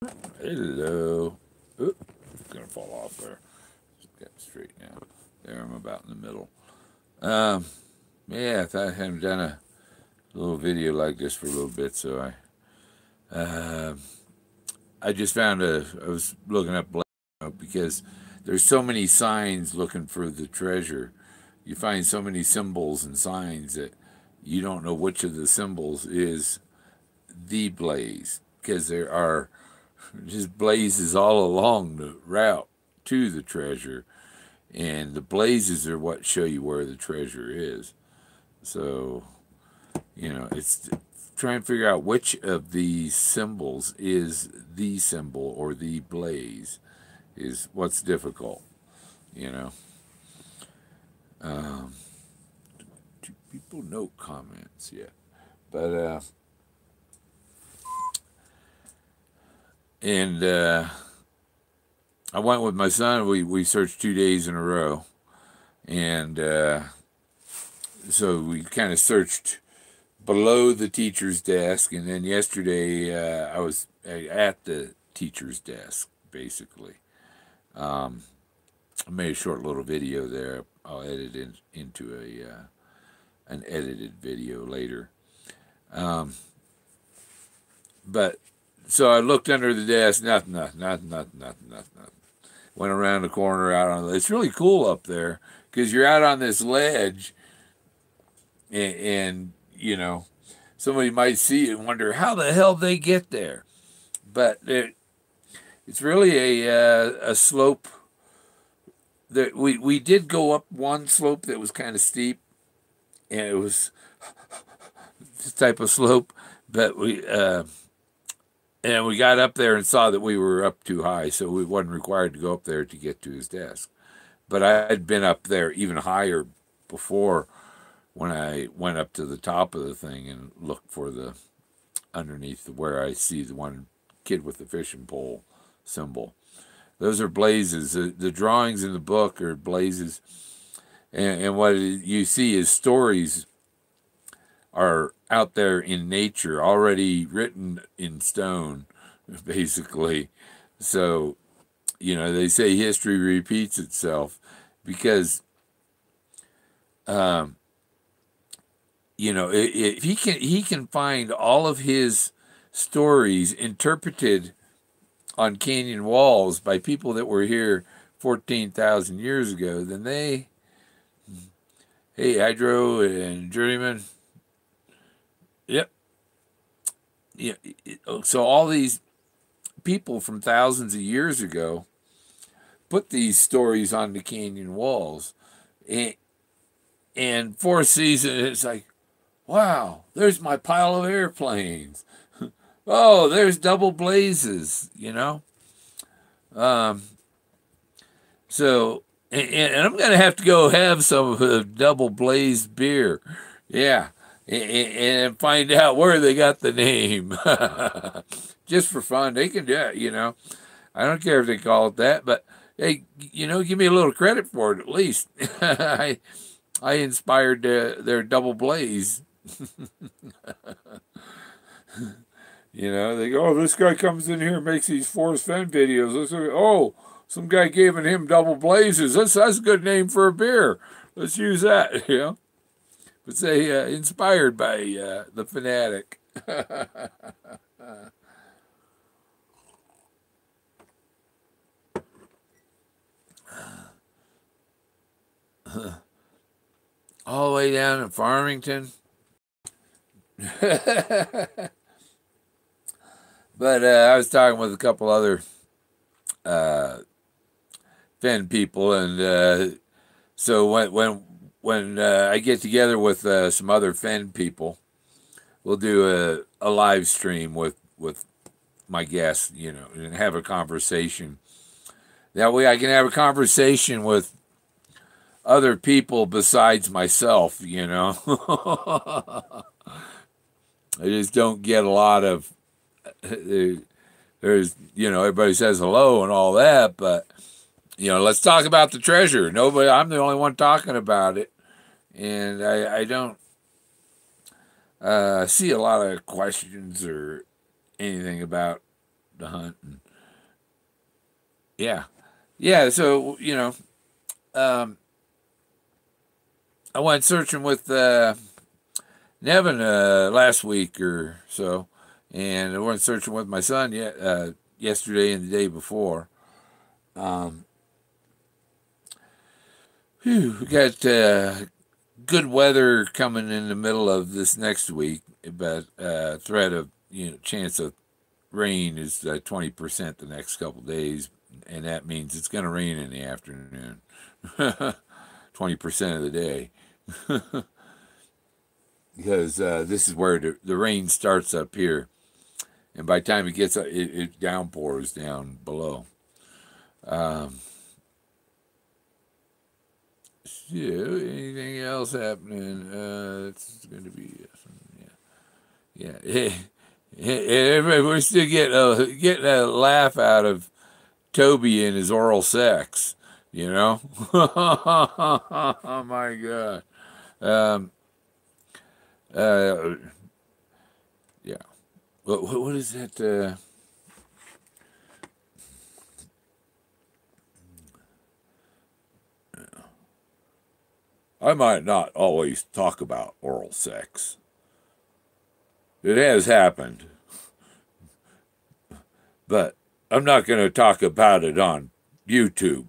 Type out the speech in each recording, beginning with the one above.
Hello. Oop, gonna fall off there. Just get straight now. There, I'm about in the middle. Um, yeah, I thought I hadn't done a little video like this for a little bit, so I just found I was looking up because there's so many signs looking for the treasure. You find so many symbols and signs that you don't know which of the symbols is the blaze, because there are just blazes all along the route to the treasure, and the blazes are what show you where the treasure is. So, it's trying to figure out which of these symbols is the symbol or the blaze is what's difficult, you know. Um, do people note comments yet? But, and, I went with my son. We searched 2 days in a row, and so we kind of searched below the teacher's desk, and then yesterday I was at the teacher's desk, basically. I made a short little video there. I'll edit it into an edited video later. But so I looked under the desk, nothing. Went around the corner out on. It's really cool up there because you're out on this ledge, and somebody might see it and wonder how the hell they get there. But it's really a slope. That we did go up one slope that was kind of steep, and it was this type of slope. But we got up there and saw that we were up too high, so we wasn't required to go up there to get to his desk. But I had been up there even higher before, when I went up to the top of the thing and looked for the underneath where I see the one kid with the fishing pole symbol. Those are blazes. The drawings in the book are blazes, and what you see is stories are out there in nature, already written in stone, basically. So, they say history repeats itself because, if he can find all of his stories interpreted on canyon walls by people that were here 14,000 years ago, then hey, Hydro and Journeyman, yep, yeah. So all these people from thousands of years ago put these stories on the canyon walls, and Forrest sees it, and it's like, wow, there's my pile of airplanes. Oh, there's double blazes, Um, so, and I'm going to have to go have some of the double blazed beer. Yeah. And find out where they got the name. Just for fun. They can do it, I don't care if they call it that, but hey, give me a little credit for it at least. I inspired their double blaze. They go, oh, this guy comes in here and makes these Forrest Fenn videos. Let's say, oh, some guy giving him double blazes. That's a good name for a beer. Let's use that, But say inspired by the fanatic. All the way down in Farmington. But I was talking with a couple other Fenn people, and so when I get together with some other Fenn people, we'll do a live stream with my guests, and have a conversation. That way, I can have a conversation with other people besides myself. I just don't get a lot of. There's, everybody says hello and all that, but let's talk about the treasure. Nobody, I'm the only one talking about it, and I don't see a lot of questions or anything about to hunt. And yeah, yeah. So I went searching with Nevin last week or so, and I went searching with my son yesterday and the day before. We got good weather coming in the middle of this next week, but threat of chance of rain is 20% the next couple days, and that means it's going to rain in the afternoon, 20% of the day, because this is where the rain starts up here, and by the time it gets it downpours down below. Yeah, anything else happening? It's going to be yeah. We're still getting a laugh out of Toby and his oral sex. Oh my God. Um, yeah. What is that? I might not always talk about oral sex. It has happened, but I'm not going to talk about it on YouTube.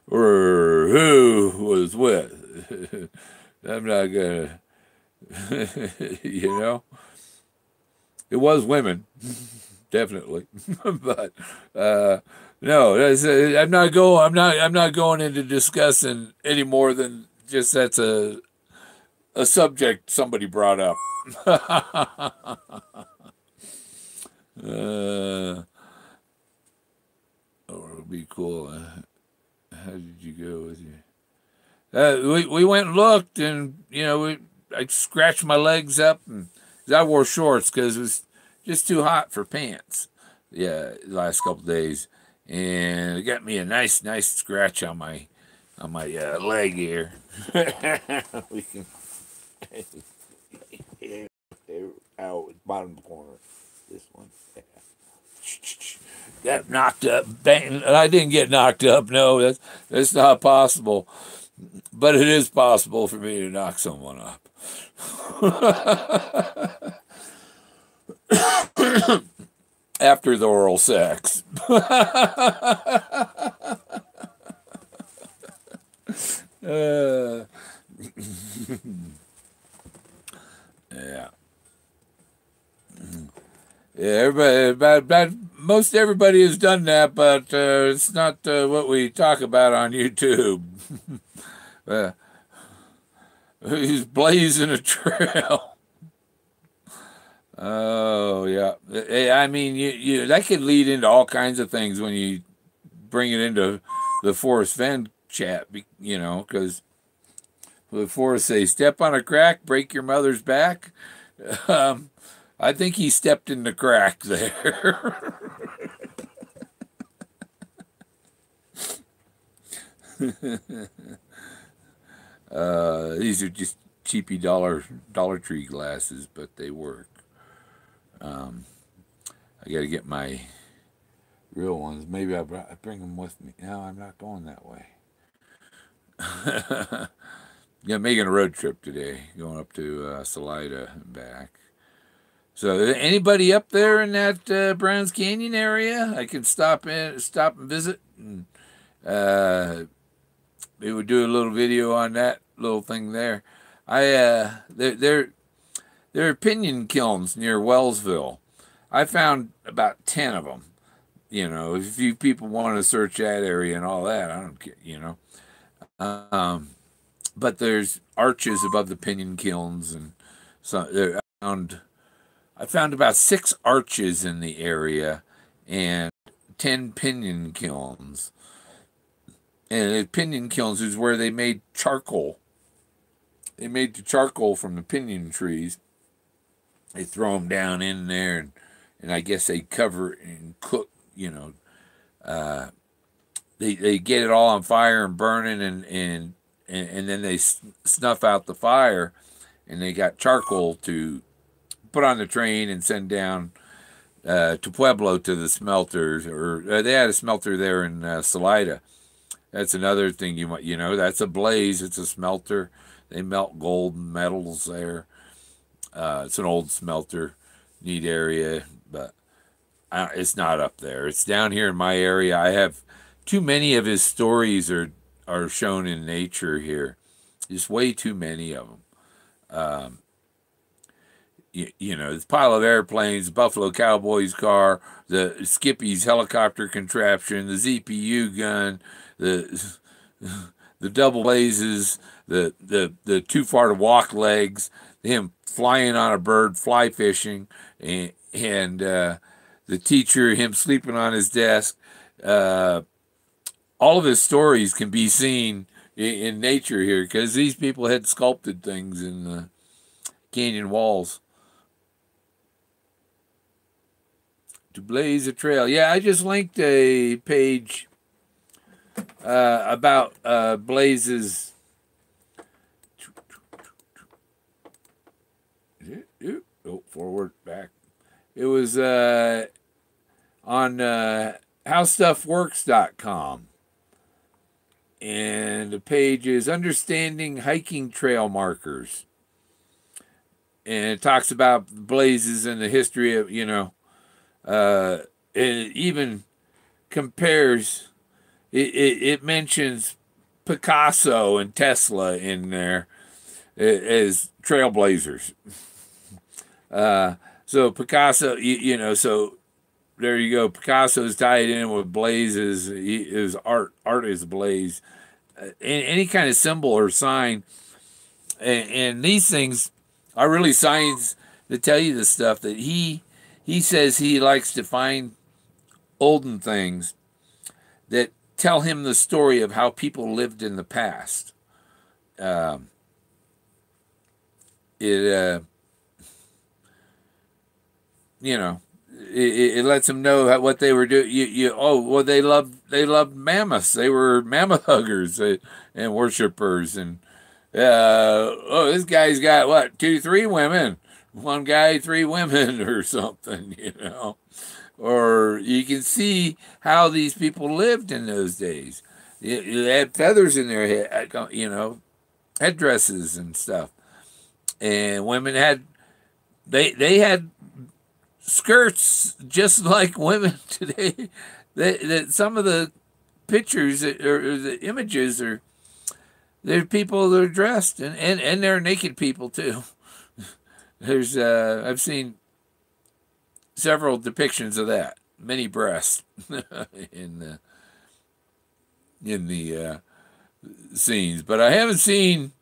Or who was with. I'm not going to, It was women, definitely. But no, I'm not going. I'm not going into discussing any more than just that's a subject somebody brought up. Oh, it'll be cool. How did you go with you? We went and looked, and I scratched my legs up, and 'cause I wore shorts because it was just too hot for pants. Yeah, the last couple of days, and it got me a nice scratch on my leg here. We can out bottom corner. This one. Got knocked up. Bang. I didn't get knocked up. No, that's not possible. But it is possible for me to knock someone up. After the oral sex. Yeah. Yeah, everybody, most everybody has done that, but it's not what we talk about on YouTube. He's blazing a trail. Oh yeah, I mean, you that could lead into all kinds of things when you bring it into the Forrest Fenn chat, because the Forrest say, "Step on a crack, break your mother's back." I think he stepped in the crack there. These are just cheapy Dollar Tree glasses, but they work. I got to get my real ones. Maybe I bring them with me. No, I'm not going that way. Yeah, making a road trip today, going up to Salida and back. So, anybody up there in that Browns Canyon area, I could stop and visit, and we would do a little video on that little thing there. There are pinion kilns near Wellsville. I found about 10 of them. If you people want to search that area and all that, I don't care. But there's arches above the pinion kilns, and so I found about 6 arches in the area and 10 pinion kilns. And the pinion kilns is where they made charcoal. They made the charcoal from the pinion trees. They throw them down in there, and I guess they cover it and cook. They get it all on fire and burning, and then they snuff out the fire, and they got charcoal to put on the train and send down to Pueblo to the smelters, or they had a smelter there in Salida. That's another thing you know, that's a blaze. It's a smelter. They melt gold and metals there. It's an old smelter, neat area, but it's not up there. It's down here in my area. I have too many of his stories are shown in nature here. Just way too many of them. You know, this pile of airplanes, Buffalo Cowboys car, the Skippy's helicopter contraption, the ZPU gun, the the double blazes, the too far to walk legs, him flying on a bird, fly fishing, and the teacher, him sleeping on his desk. Uh, all of his stories can be seen in nature here because these people had sculpted things in the canyon walls to blaze a trail. Yeah, I just linked a page about blazes. Oh, forward, back. It was on howstuffworks.com. And the page is Understanding Hiking Trail Markers. And it talks about blazes and the history of, you know, it even compares, it mentions Picasso and Tesla in there as trailblazers. So Picasso, you know, so there you go. Picasso's tied in with blazes. His art is blaze. Any kind of symbol or sign, and these things are really signs that tell you the stuff that he says he likes to find olden things that tell him the story of how people lived in the past. It you know, it lets them know what they were doing. Well, they loved mammoths. They were mammoth huggers and worshipers. And this guy's got what, 2, 3 women, one guy, 3 women, or something. You know, or you can see how these people lived in those days. They had feathers in their head, you know, headdresses and stuff, and women had they had skirts just like women today. That some of the pictures or the images are they're people that are dressed and they're naked people too. There's I've seen several depictions of that, many breasts in the scenes, but I haven't seen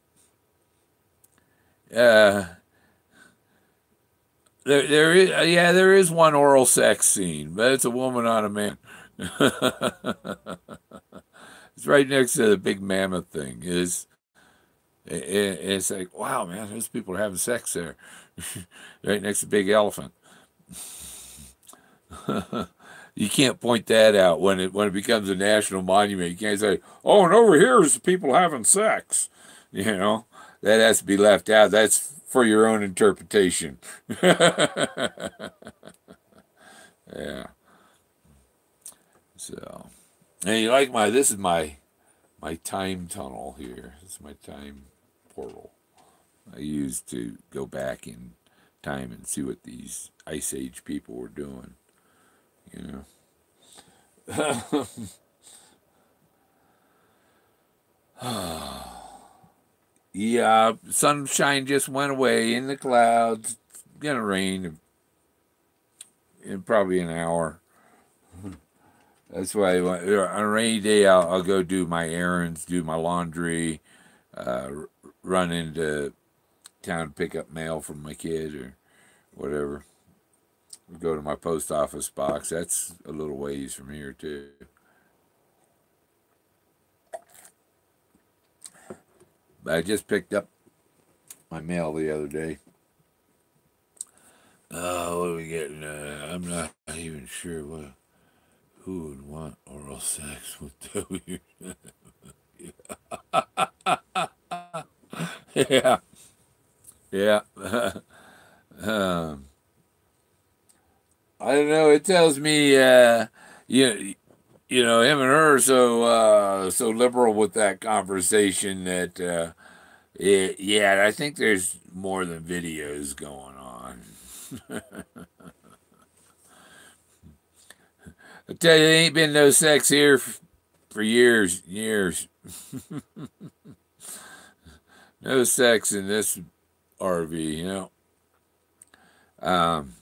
there is one oral sex scene, but it's a woman on a man. It's right next to the big mammoth thing. It's like, wow, man, those people are having sex there, right next to the big elephant. You can't point that out when it becomes a national monument. You can't say, oh, and over here is people having sex. You know, that has to be left out. That's for your own interpretation. Yeah. So, and you like this is my time tunnel here. This is my time portal I use to go back in time and see what these Ice Age people were doing. You know. Yeah, sunshine just went away in the clouds. It's gonna rain in probably an hour. That's why on a rainy day I'll go do my errands, do my laundry, run into town to pick up mail from my kid or whatever. Go to my post office box. That's a little ways from here too. But I just picked up my mail the other day. What are we getting? I'm not even sure who would want oral sex with W. Yeah. Yeah. um, I don't know. It tells me, you you know, him and her are so liberal with that conversation that, yeah, I think there's more than videos going on. I tell you, there ain't been no sex here for years, years. No sex in this RV, you know. Um,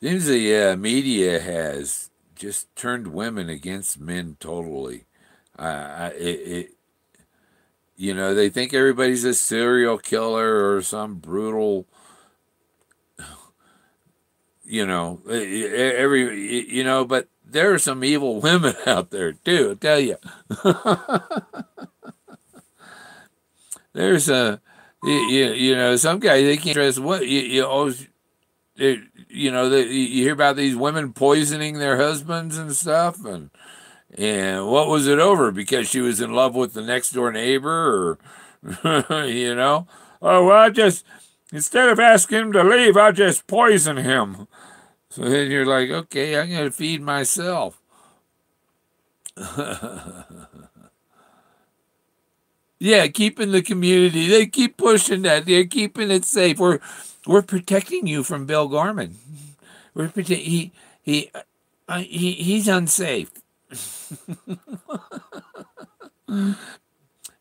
Seems the media has just turned women against men totally. You know, they think everybody's a serial killer or some brutal, you know, you know, but there are some evil women out there too. I tell you, there's you know, some guy they can't trust what you always, you know, you hear about these women poisoning their husbands and stuff, and what was it over? Because she was in love with the next door neighbor, or you know? Oh well, I just instead of asking him to leave, I'll just poison him. So then you're like, okay, I'm gonna feed myself. Yeah, keeping the community. They keep pushing that. They're keeping it safe. We're protecting you from Bill Gorman. He he's unsafe.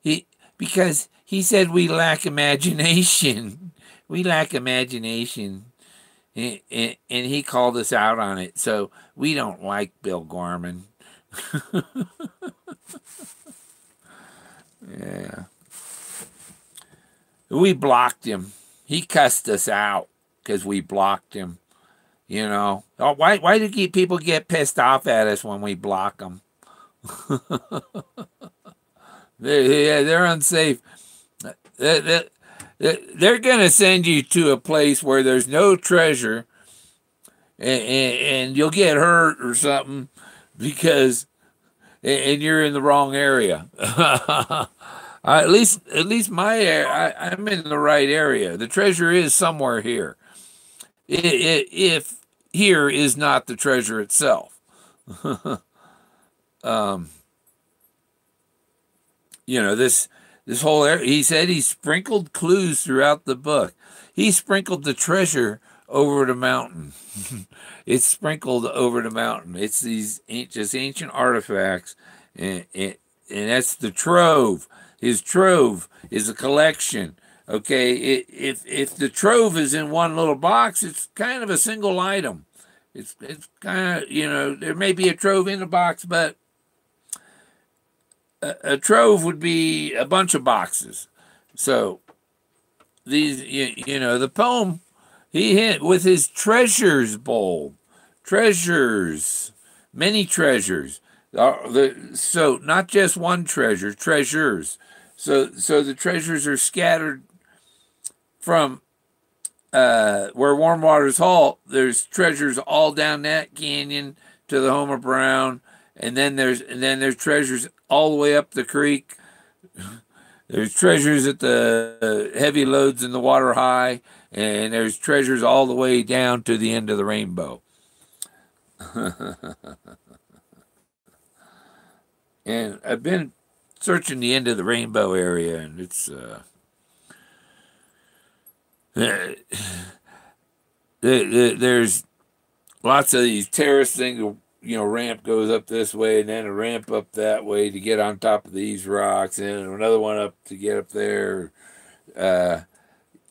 He because he said we lack imagination. We lack imagination, and he called us out on it. So we don't like Bill Gorman. Yeah, we blocked him. He cussed us out because we blocked him. You know, oh, why do people get pissed off at us when we block them? They're unsafe. They're, they're going to send you to a place where there's no treasure, and you'll get hurt or something because and you're in the wrong area. At least my area, I'm in the right area. The treasure is somewhere here. If here is not the treasure itself. um, you know this whole area. He said he sprinkled clues throughout the book. He sprinkled the treasure over the mountain. It's sprinkled over the mountain. It's these just ancient artifacts, and that's the trove. His trove is a collection. Okay, if the trove is in one little box, it's kind of a single item. It's kind of, you know, there may be a trove in the box, but a trove would be a bunch of boxes. So these, you know, the poem he hit with his treasures bowl, treasures, many treasures. So not just one treasure, treasures. So the treasures are scattered from where warm waters halt. There's treasures all down that canyon to the Homer Brown, and then there's treasures all the way up the creek. There's treasures at the heavy loads in the water high, and there's treasures all the way down to the end of the rainbow. And I've been searching the end of the rainbow area, and it's there's lots of these terrace things. You know, ramp goes up this way, and then a ramp up that way to get on top of these rocks, and another one up to get up there. Uh,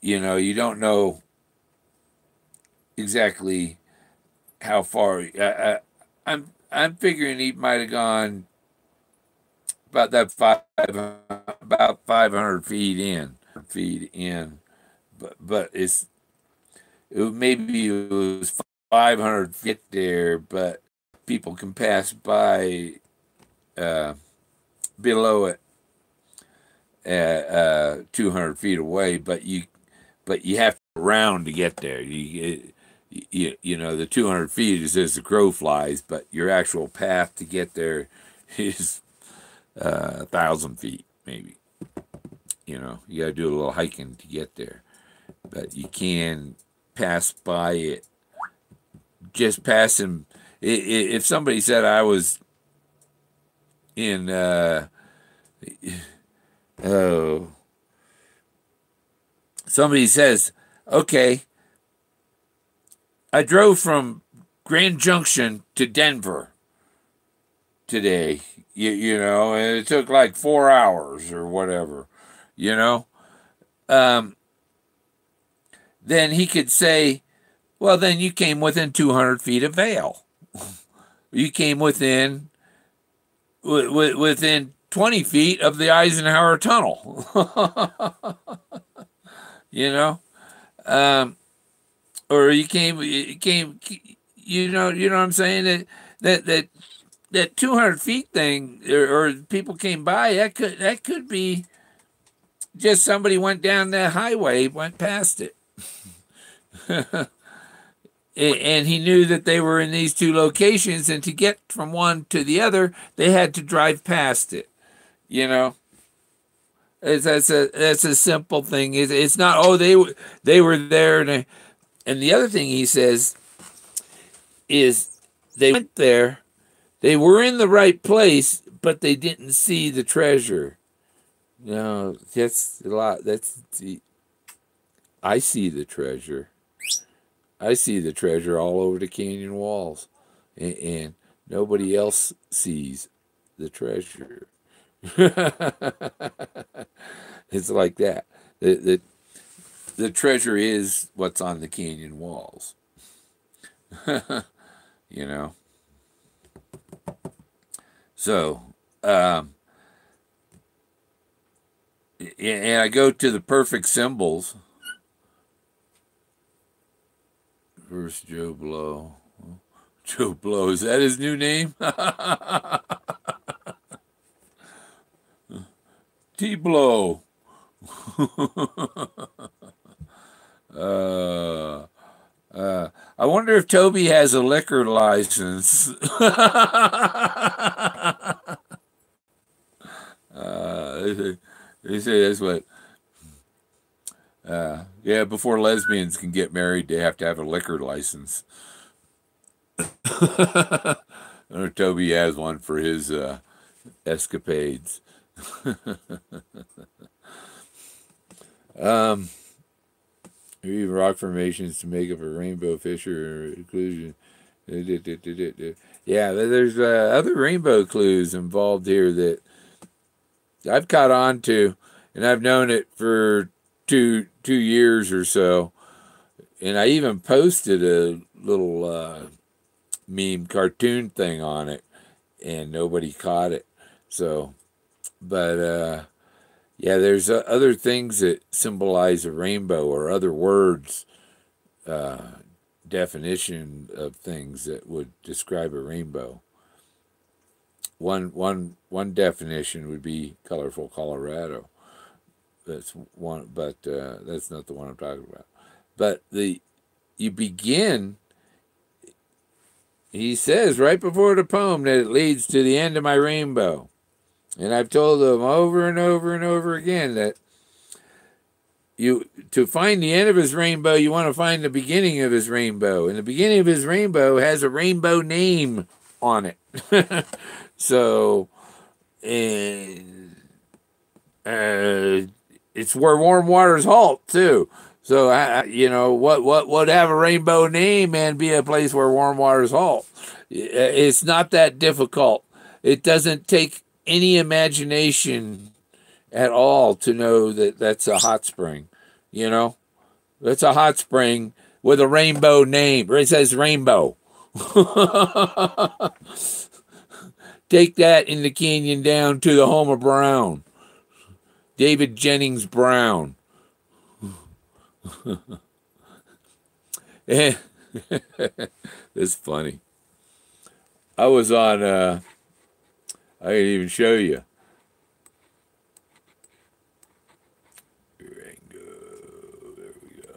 you know, you don't know exactly how far. I'm figuring he might have gone about that about 500 feet in, but maybe it was 500 feet there, but people can pass by uh, below it at 200 feet away, but you have to go around to get there. You know, the 200 feet is as the crow flies, but your actual path to get there is 1,000 feet maybe. You know, you got to do a little hiking to get there, but you can pass by it. Just passing. If somebody said I was in, oh, somebody says, okay, I drove from Grand Junction to Denver today, you know, and it took like 4 hours or whatever, you know, um, then he could say, well, then you came within 200 feet of Vail. You came within 20 feet of the Eisenhower Tunnel, you know, um, or you know what I'm saying? That 200 feet thing, or people came by, that could be just somebody went down that highway, went past it. And he knew that they were in these two locations, and to get from one to the other, they had to drive past it. You know, that's a simple thing. It's not, oh, they were there, and the other thing he says is they went there, they were in the right place, but they didn't see the treasure. No, that's a lot. I see the treasure. I see the treasure all over the canyon walls, and nobody else sees the treasure. It's like that. The treasure is what's on the canyon walls. You know. So, and I go to the perfect symbols. First Joe Blow. Joe Blow, is that his new name? T Blow. uh, I wonder if Toby has a liquor license. They say that's what. Yeah, before lesbians can get married, they have to have a liquor license. I know Toby has one for his escapades. Rock formations to make up a rainbow fissure inclusion. Yeah, there's other rainbow clues involved here that I've caught on to, and I've known it for 2 years or so. And I even posted a little meme cartoon thing on it, and nobody caught it. So, but yeah, there's other things that symbolize a rainbow, or other words, definition of things that would describe a rainbow. One definition would be colorful Colorado. That's one, but that's not the one I'm talking about. But you begin. He says right before the poem that it leads to the end of my rainbow. And I've told them over and over and over again that to find the end of his rainbow, you want to find the beginning of his rainbow. And the beginning of his rainbow has a rainbow name on it. So, and, it's where warm waters halt, too. So, you know, what would have a rainbow name and be a place where warm waters halt? It's not that difficult. It doesn't take any imagination at all to know that that's a hot spring. You know, that's a hot spring with a rainbow name. It says rainbow. Take that in the canyon down to the home of Brown, David Jennings Brown. It's funny. I was on. I didn't even show you. Rango. There we go.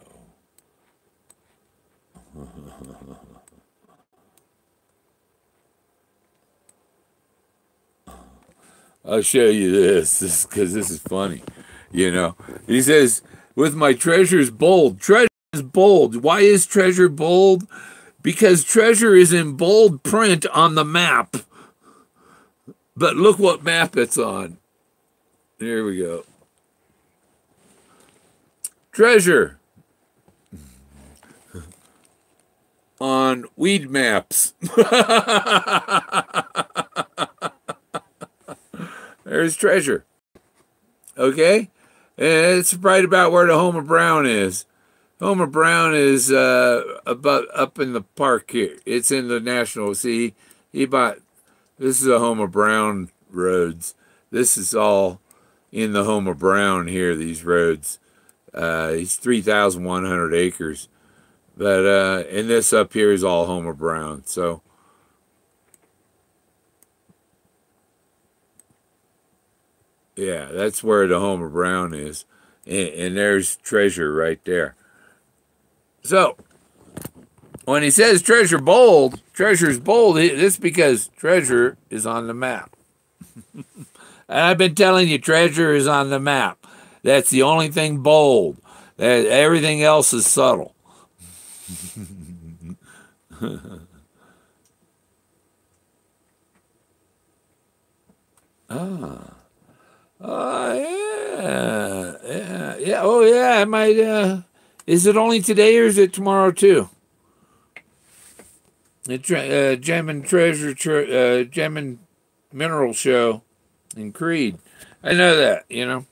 I'll show you this because this is funny. You know, he says, with my treasures bold. Treasure is bold. Why is treasure bold? Because treasure is in bold print on the map. But look what map it's on. Here we go. Treasure on weed maps. There's treasure. Okay? And it's right about where the Homer Brown is. Homer Brown is about up in the park here. It's in the national. See, he bought, this is a Homer Brown roads. This is all in the Homer Brown here, these roads. It's 3,100 acres. But, and this up here is all Homer Brown. So, yeah, that's where the Homer Brown is. And there's treasure right there. So, when he says treasure's bold, it's because treasure is on the map. And I've been telling you, treasure is on the map. That's the only thing bold. Everything else is subtle. Ah. Oh, yeah. Oh, yeah, I might, is it only today or is it tomorrow too? The Gem and Gem and Mineral Show in Creed. I know that, you know.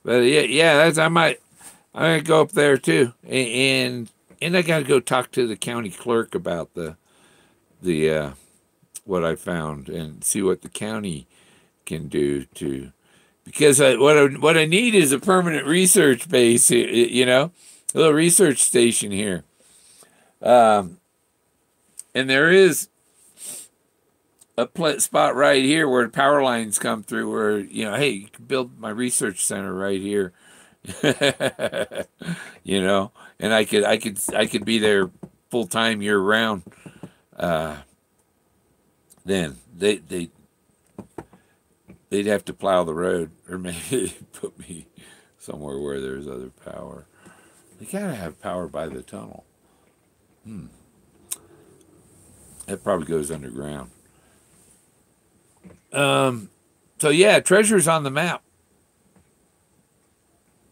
But yeah, I might go up there too. And I gotta go talk to the county clerk about the what I found and see what the county can do to, because what I need is a permanent research base, you know, a little research station here. And there is a spot right here where the power lines come through where, you know, hey, you can build my research center right here. You know, and I could be there full time year round. Then they'd have to plow the road, or maybe put me somewhere where there's other power. They gotta have power by the tunnel. That probably goes underground. So yeah, treasure's on the map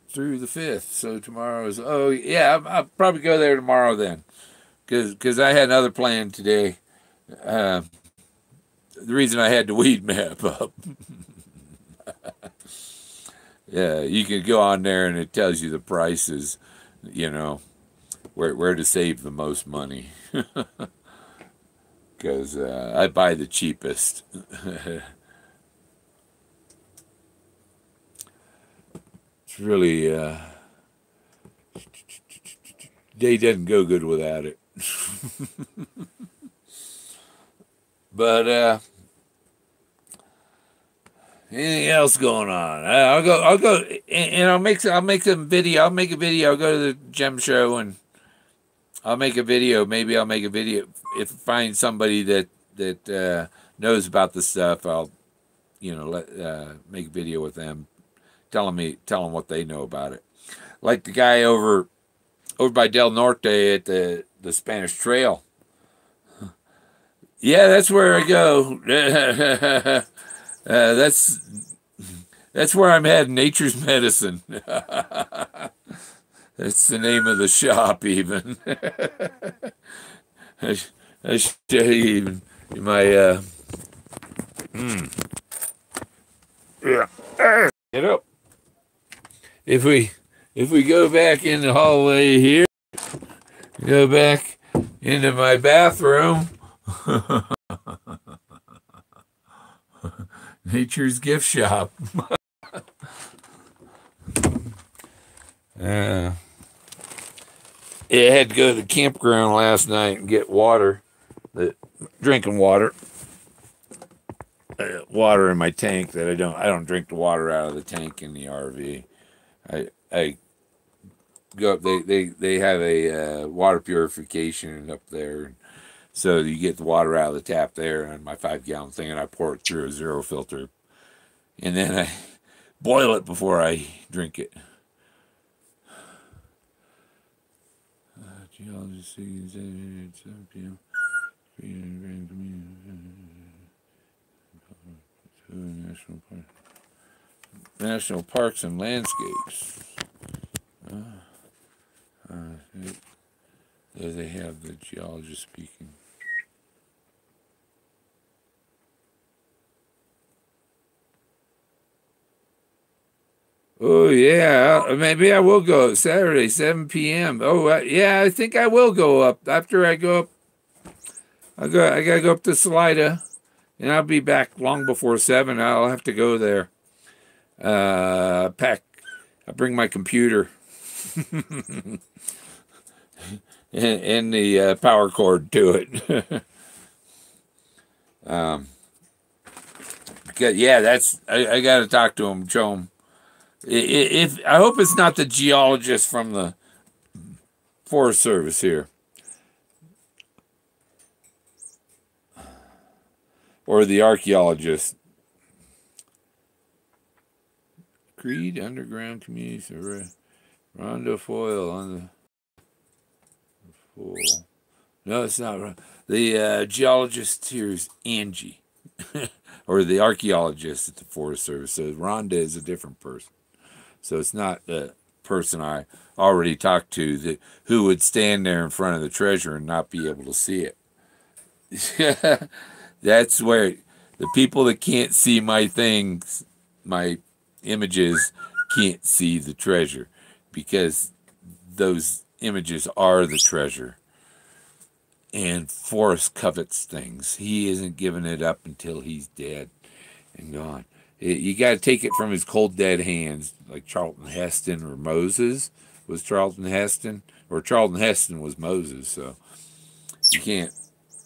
through the 5th. So tomorrow's, oh yeah, I'll probably go there tomorrow then, because I had another plan today. The reason I had the weed map up. Yeah, you can go on there and it tells you the prices, you know, where to save the most money. Because I buy the cheapest. It's really, day doesn't go good without it. But anything else going on? I'll go, and I'll make some video. I'll make a video. I'll go to the gem show and I'll make a video. Maybe I'll make a video if I find somebody that knows about the stuff. I'll, you know, make a video with them, tell them what they know about it. Like the guy over by Del Norte at the Spanish Trail. Yeah, that's where I go. That's where I'm heading. Nature's Medicine. That's the name of the shop, even. I show you even my yeah. Get up. If we go back in the hallway here, go back into my bathroom. Nature's Gift Shop. Yeah, I had to go to the campground last night and get water, drinking water. Water in my tank that I don't drink the water out of the tank in the RV. I go up. They have a water purification up there. So you get the water out of the tap there on my 5-gallon thing, and I pour it through a zero filter. And then boil it before I drink it. Geologist speaking at 7 p.m. National Parks and Landscapes. There they have the geologist speaking. Oh yeah, maybe I will go Saturday, 7 p.m. Oh yeah, I think I will go up after I go up. I gotta go up to Salida, and I'll be back long before 7. I'll have to go there. Pack. I bring my computer and the power cord to it. Because yeah, that's I got to talk to him, show him. If I hope it's not the geologist from the Forest Service here, or the archaeologist. Creed Underground Community Rondo Foil on the full. No, it's not. The geologist here is Angie, or the archaeologist at the Forest Service. So Rhonda is a different person. So it's not the person I already talked to who would stand there in front of the treasure and not be able to see it. That's where the people that can't see my things, my images, can't see the treasure, because those images are the treasure. And Forrest covets things. He isn't giving it up until he's dead and gone. You got to take it from his cold dead hands, like Charlton Heston or Moses was Charlton Heston, or Charlton Heston was Moses. So you can't.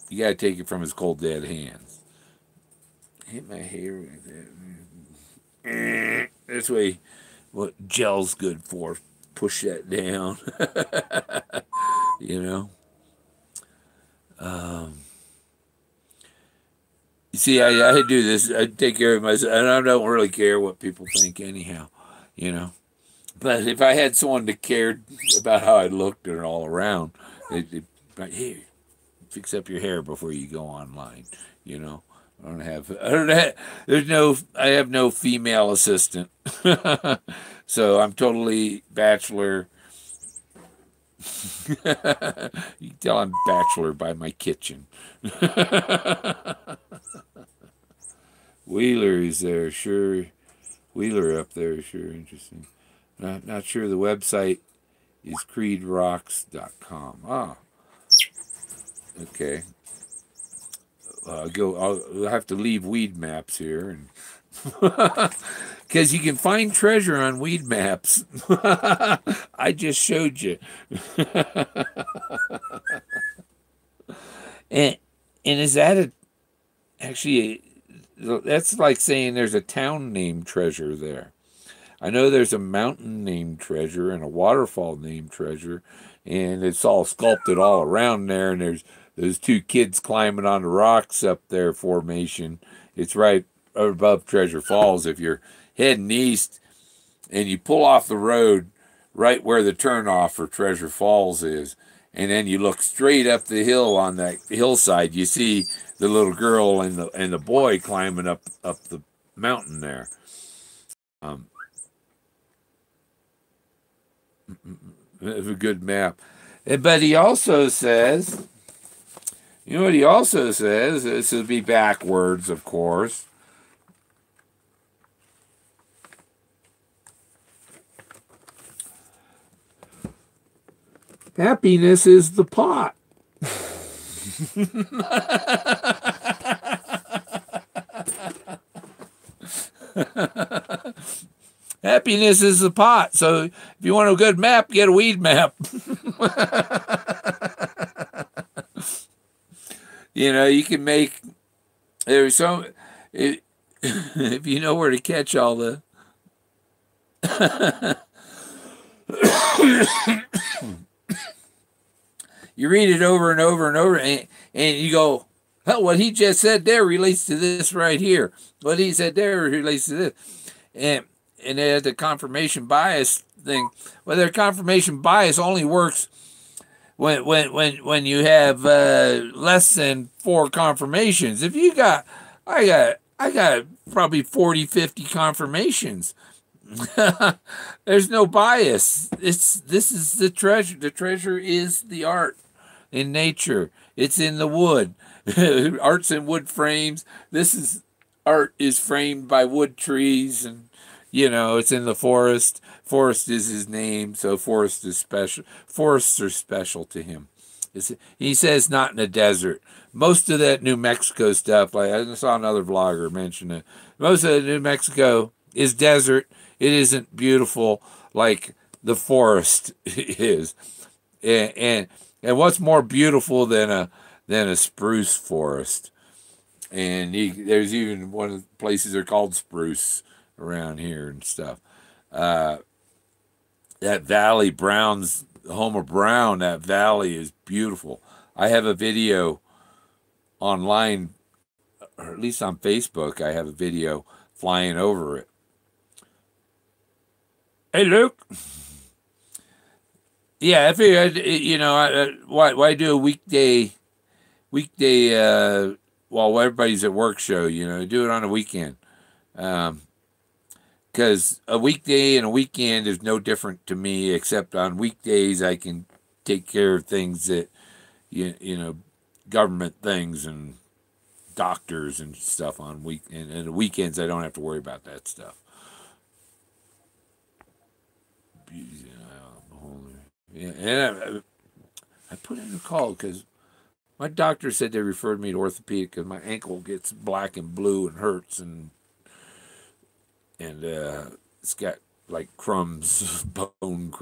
You got to take it from his cold dead hands. Hit my hair with that. This way, what gel's good for? Push that down. You know. You see, I do this. I take care of myself, and I don't really care what people think anyhow, you know. But if I had someone that cared about how I looked and all around, like, hey, fix up your hair before you go online, you know. I have no female assistant. So I'm totally bachelor. You can tell I'm bachelor by my kitchen. Wheeler is there, sure. Wheeler up there, sure, interesting. Not sure the website is creedrocks.com. Ah, okay. I'll have to leave weed maps here, and because you can find treasure on weed maps. I just showed you. and is that actually, that's like saying there's a town named Treasure there. I know there's a mountain named Treasure and a waterfall named Treasure, and it's all sculpted all around there, and there's those two kids climbing on the rocks up there formation. It's right above Treasure Falls. If you're heading east and you pull off the road right where the turnoff for Treasure Falls is, and then you look straight up the hill on that hillside, you see the little girl and the boy climbing up the mountain there. It's a good map. But he also says, you know what he also says? This would be backwards, of course. Happiness is the pot. Happiness is the pot. So if you want a good map, get a weed map. You know, you can make, there's some, if you know where to catch all the, you read it over and over and over, and you go, oh, what he just said there relates to this right here. What he said there relates to this. and they had the confirmation bias thing. Well, their confirmation bias only works when you have less than 4 confirmations. If you got, I got probably 40, 50 confirmations. There's no bias. This is the treasure. The treasure is the art in nature. It's in the wood. Art's in wood frames. This is art is framed by wood trees, and it's in the forest. Forrest is his name, so Forrest is special. Forests are special to him. He says not in the desert. Most of that New Mexico stuff, like I saw another vlogger mention it. Most of New Mexico is desert. It isn't beautiful like the forest is. And what's more beautiful than a spruce forest? And there's even one of the places are called spruce around here and stuff. That valley, Brown's home of Brown, that valley is beautiful. I have a video online, or at least on Facebook, I have a video flying over it. Hey, Luke. Yeah, I figured, why do a weekday, while everybody's at work show, do it on a weekend. Because a weekday and a weekend is no different to me, except on weekdays I can take care of things that, government things and doctors and stuff on and the weekends I don't have to worry about that stuff. Yeah, and I put in a call because my doctor said they referred me to orthopedic because my ankle gets black and blue and hurts, and it's got like crumbs, bone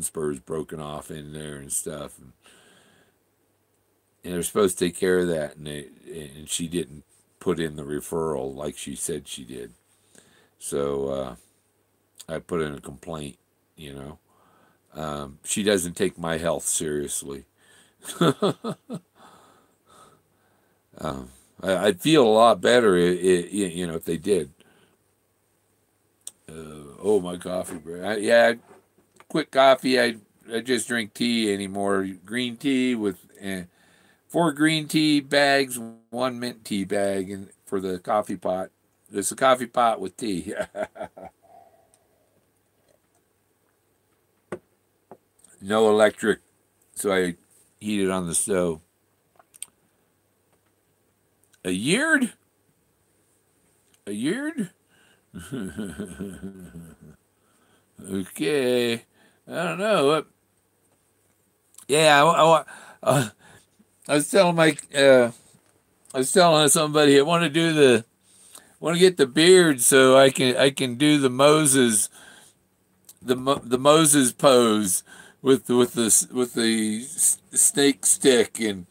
spurs broken off in there and stuff, and they're supposed to take care of that, and she didn't put in the referral like she said she did, so I put in a complaint. She doesn't take my health seriously. I'd feel a lot better if they did. My coffee break. Quick coffee. I just drink tea anymore. Green tea with 4 green tea bags, 1 mint tea bag, and for the coffee pot. It's a coffee pot with tea. No electric, so I heat it on the stove. A year? Okay. I don't know. Yeah, I was telling somebody I want to get the beard so I can do the Moses pose with the snake stick and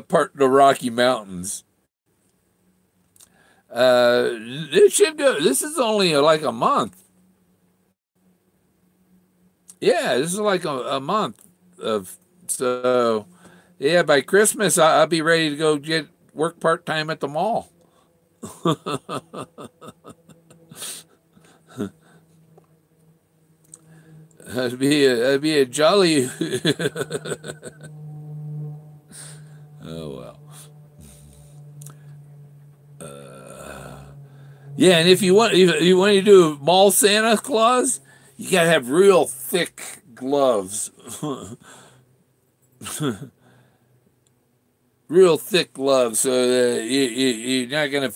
part of the Rocky Mountains. This is only like a month. Yeah, this is like a month of, so yeah, by Christmas I'll be ready to go work part-time at the mall. That'd be a jolly. Oh well. Yeah, and if you want to do a mall Santa Claus, you gotta have real thick gloves. Real thick gloves, so that you're not gonna.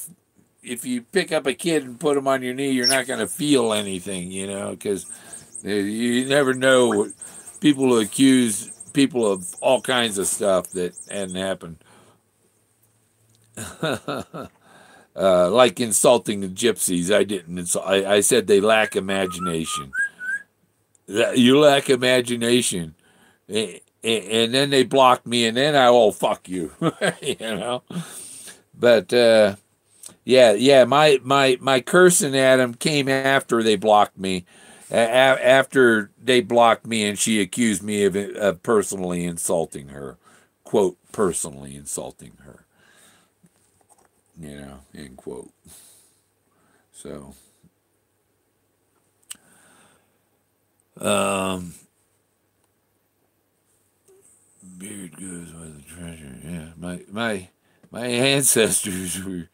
If you pick up a kid and put him on your knee, you're not gonna feel anything, because you never know. People accuse people of all kinds of stuff that hadn't happened. Like insulting the gypsies. I didn't insult. I said they lack imagination. You lack imagination. And then they blocked me, and then fuck you. But yeah. My cursing at him came after they blocked me. After they blocked me, and she accused me of personally insulting her. Quote, personally insulting her. end quote. So, um, beard goes with the treasure. Yeah, my ancestors were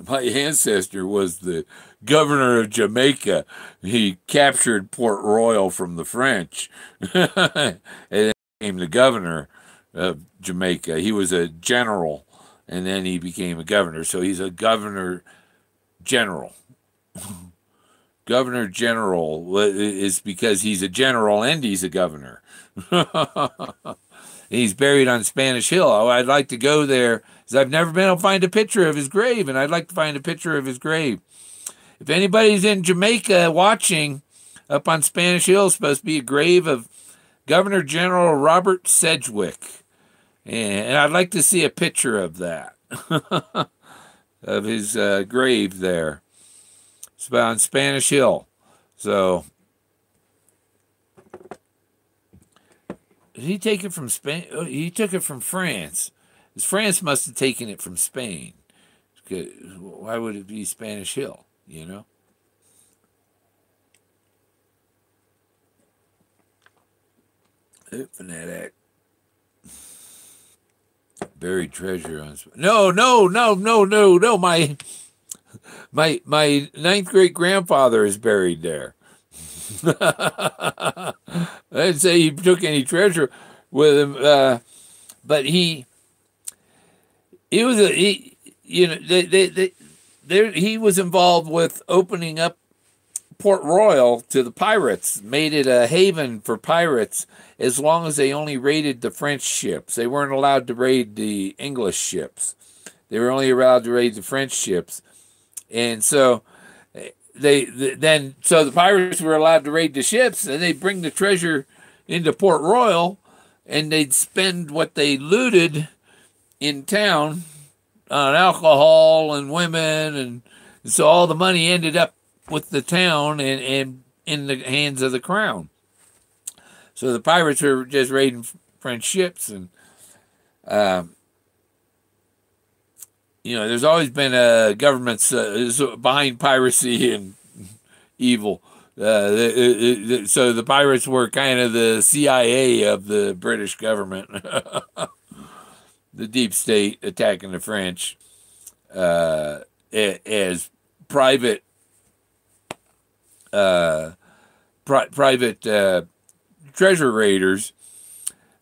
my ancestor was the governor of Jamaica. He captured Port Royal from the French and then became the governor of Jamaica. He was a general and then he became a governor. So he's a governor general. Governor general is because he's a general and he's a governor. He's buried on Spanish Hill. Oh, I'd like to go there because I've never been able to find a picture of his grave, and I'd like to find a picture of his grave. If anybody's in Jamaica watching, up on Spanish Hill is supposed to be a grave of Governor General Robert Sedgwick, and I'd like to see a picture of that, of his grave there. It's on Spanish Hill. So, did he take it from Spain? Oh, he took it from France. France must have taken it from Spain. Why would it be Spanish Hill, Fanatic. Buried treasure on... No. My ninth great grandfather is buried there. I didn't say he took any treasure with him, but he was he was involved with opening up Port Royal to the pirates, made it a haven for pirates as long as they only raided the French ships. They weren't allowed to raid the English ships. They were only allowed to raid the French ships. And so the pirates were allowed to raid the ships, and they'd bring the treasure into Port Royal, and they'd spend what they looted in town on alcohol and women, and so all the money ended up with the town and in the hands of the crown. So the pirates were just raiding French ships, and there's always been governments behind piracy and evil. So the pirates were kind of the CIA of the British government, the deep state attacking the French as private treasure raiders,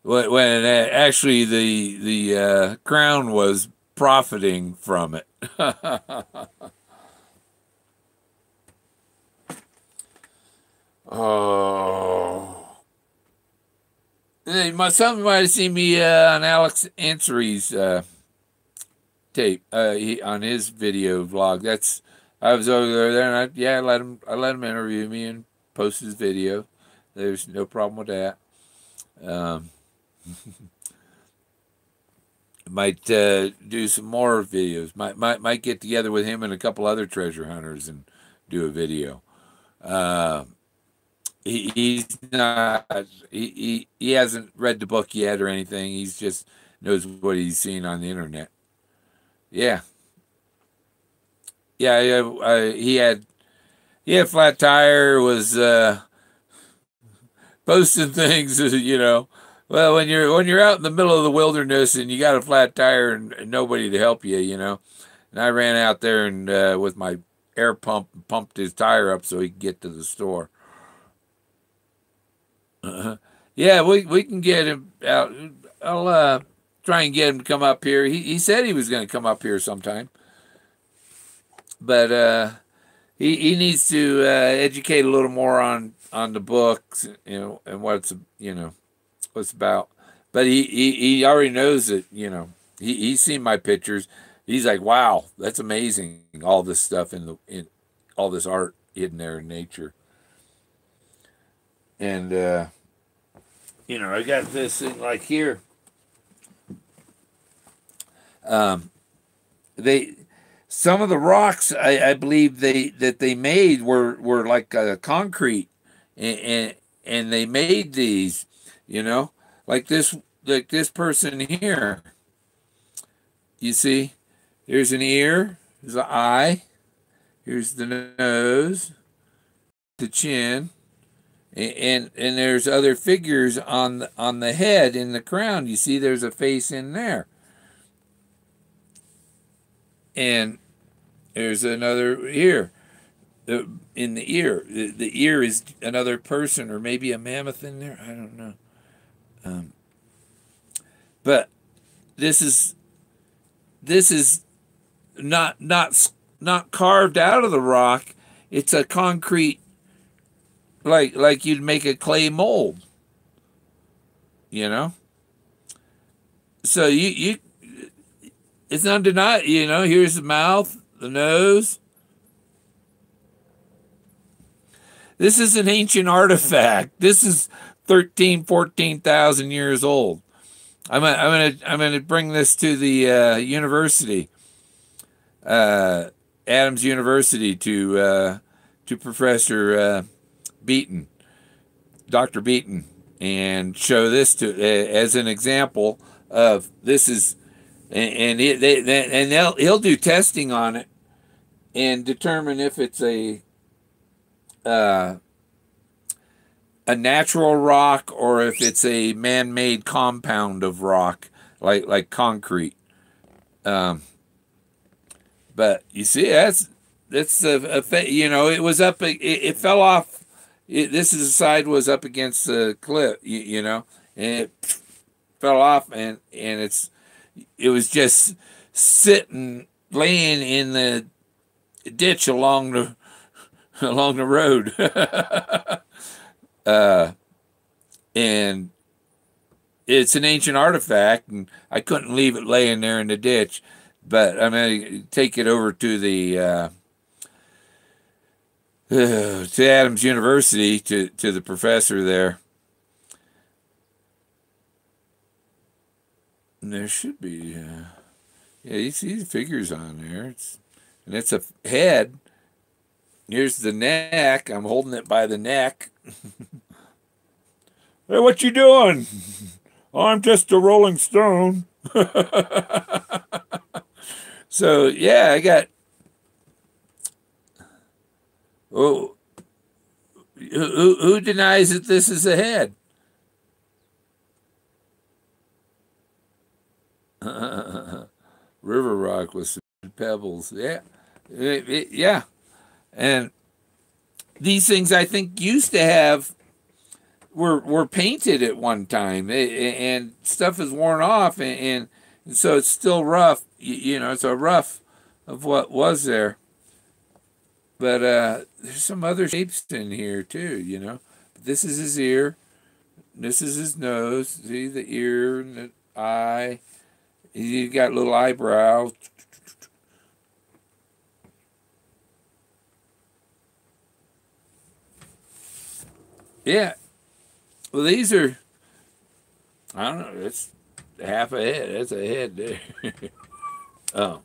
when actually the crown was profiting from it. Oh, some might have seen me on Alex Answery's tape, on his video vlog. I was over there, and I let him interview me and post his video. There's no problem with that. Might do some more videos. Might get together with him and a couple other treasure hunters and do a video. He's not. He hasn't read the book yet or anything. He's just knows what he's seen on the internet. Yeah. He had flat tire, was posting things, Well, when you're out in the middle of the wilderness and you got a flat tire and nobody to help you, and I ran out there and with my air pump pumped his tire up so he could get to the store. Yeah, we can get him out. I'll try and get him to come up here. He said he was going to come up here sometime, but he needs to educate a little more on the books, and what it's what's about. But he already knows that, he's seen my pictures. He's like, wow, that's amazing. All this stuff in all this art hidden there in nature. And I got this thing like here. Some of the rocks I believe they made were like concrete, and they made these, like this person here. You see, there's an ear, there's an eye, here's the nose, the chin, and there's other figures on the head in the crown. You see, there's a face in there, and there's another here in the ear. The ear is another person, or maybe a mammoth in there. I don't know. But this is this is not carved out of the rock. It's a concrete, like you'd make a clay mold, you know. So you it's undeniable, you know. Here's the mouth, the nose. This is an ancient artifact. This is 14,000 years old. I'm gonna bring this to the university, Adams University, to Professor Beaton, Dr. Beaton, and show this to as an example of this is, and he'll do testing on it and determine if it's uh, a natural rock or if it's a man-made compound of rock, like concrete. But you see, that's you know, it was up, it fell off. This is the side was up against the cliff, you know, and it fell off, and it was just sitting, laying in the ditch along the road. And it's an ancient artifact, and I couldn't leave it laying there in the ditch. But I'm going to take it over to the to Adams University, to the professor there. And there should be, yeah, you see the figures on there. And it's a head. Here's the neck. I'm holding it by the neck. Hey, what you doing? I'm just a Rolling Stone. So yeah, I got. Oh, who denies that this is a head? River rock with some pebbles. Yeah, yeah, and these things I think used to have were painted at one time, and stuff is worn off, and so it's still rough. You know, it's a rough of what was there. But there's some other shapes in here too, you know. This is his ear. This is his nose. See the ear and the eye. He's got little eyebrows. Yeah. Well, these are, I don't know, it's half a head. That's a head there. Oh.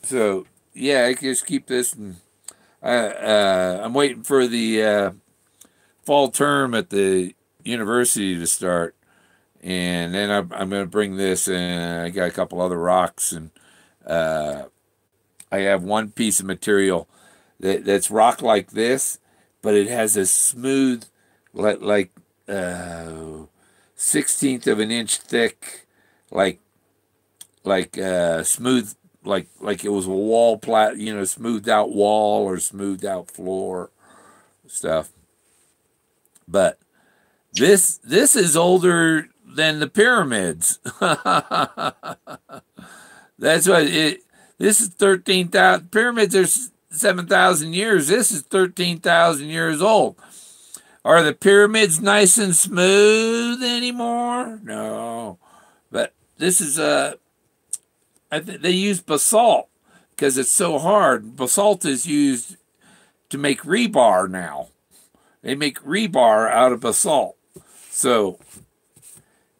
So, yeah, I just keep this, and I'm waiting for the fall term at the university to start. And then I'm going to bring this, and I got a couple other rocks, and I have one piece of material that's rock like this, but it has a smooth, like 16th of an inch thick, like smooth, like it was a wall you know, smoothed out wall or smoothed out floor stuff. But this is older than the pyramids. That's what it. This is 13,000. Pyramids are 7,000 years. This is 13,000 years old. Are the pyramids nice and smooth anymore? No, but this is I think they use basalt because it's so hard. Basalt is used to make rebar now. They make rebar out of basalt. So,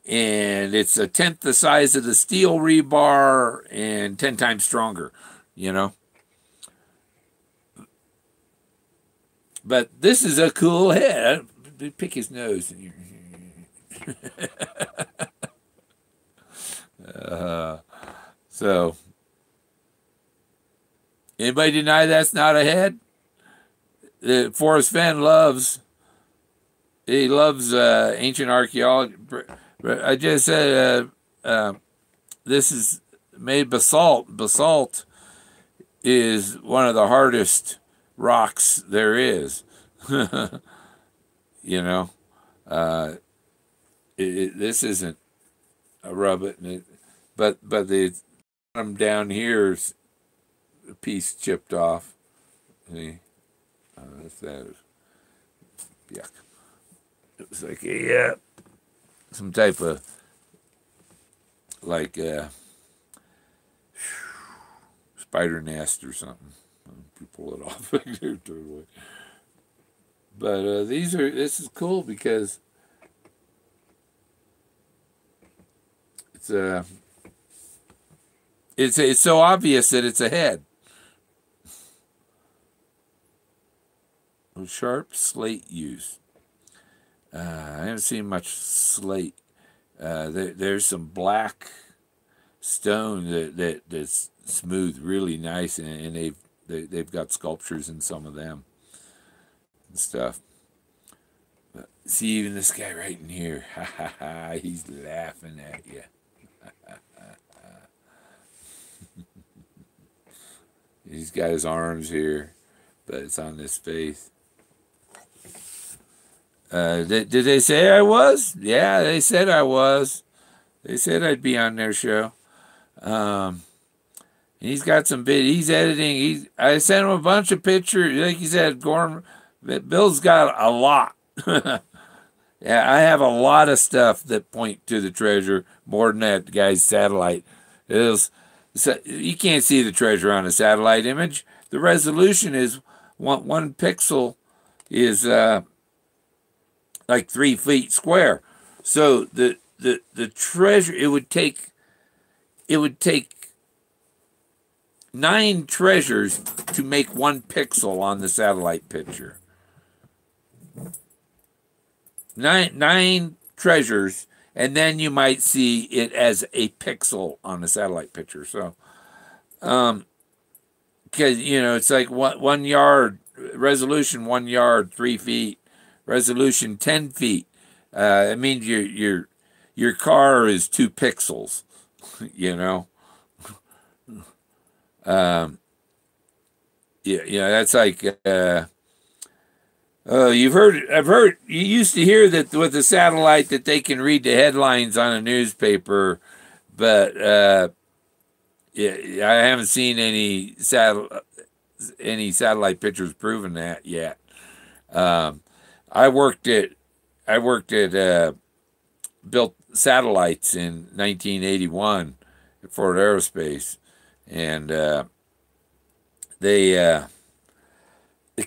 and it's a tenth the size of the steel rebar and 10 times stronger, you know. But this is a cool head. Pick his nose. Uh, so, anybody deny that's not a head? Forrest Fenn loves ancient archaeology. I just said this is made basalt. Basalt is one of the hardest rocks there is. You know, uh, this isn't a rub it, but the bottom down here's a piece chipped off. See, that's that. Yuck. It was like some type of like spider nest or something. You pull it off. But this is cool because it's so obvious that it's a head. Sharp slate use. I haven't seen much slate. There's some black stone that's smooth, really nice, and they've got sculptures in some of them and stuff. But see, even this guy right in here, ha ha ha, he's laughing at you. He's got his arms here, but it's on his face. Did they say I was? Yeah, they said I was. They said I'd be on their show. He's got some he's editing. I sent him a bunch of pictures. Like you said, Bill's got a lot. Yeah, I have a lot of stuff that point to the treasure more than that guy's satellite. You can't see the treasure on a satellite image. The resolution is one pixel is like 3 feet square. So the treasure, it would take 9 treasures to make 1 pixel on the satellite picture. Nine treasures, and then you might see it as a pixel on the satellite picture. So, because it's like 1 yard resolution, 1 yard, 3 feet. Resolution 10 feet. It means your car is 2 pixels. Yeah, that's like I've heard you used to hear that with the satellite that they can read the headlines on a newspaper, but yeah, I haven't seen any satellite pictures proving that yet. I worked at built satellites in 1981 at Ford Aerospace, and the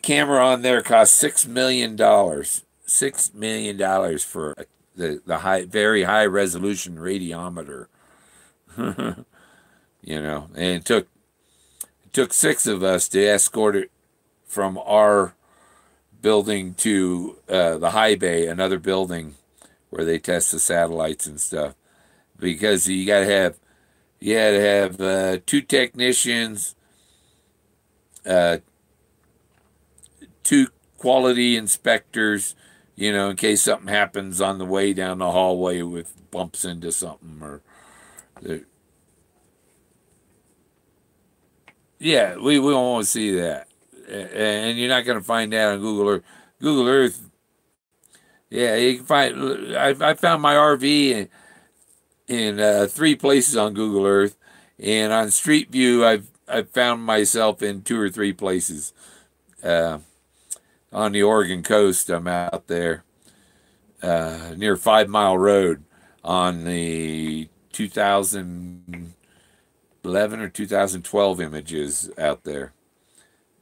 camera on there cost $6 million. $6 million for the very high resolution radiometer. And it took 6 of us to escort it from our building to the high bay, another building where they test the satellites and stuff, because you had to have 2 technicians, 2 quality inspectors, in case something happens on the way down the hallway with bumps into something or. Yeah, we don't want to see that. And you're not going to find that on Google Earth. Google Earth, yeah, you can find. I found my RV in 3 places on Google Earth, and on Street View, I've found myself in 2 or 3 places. On the Oregon coast, I'm out there near 5 Mile Road on the 2011 or 2012 images out there.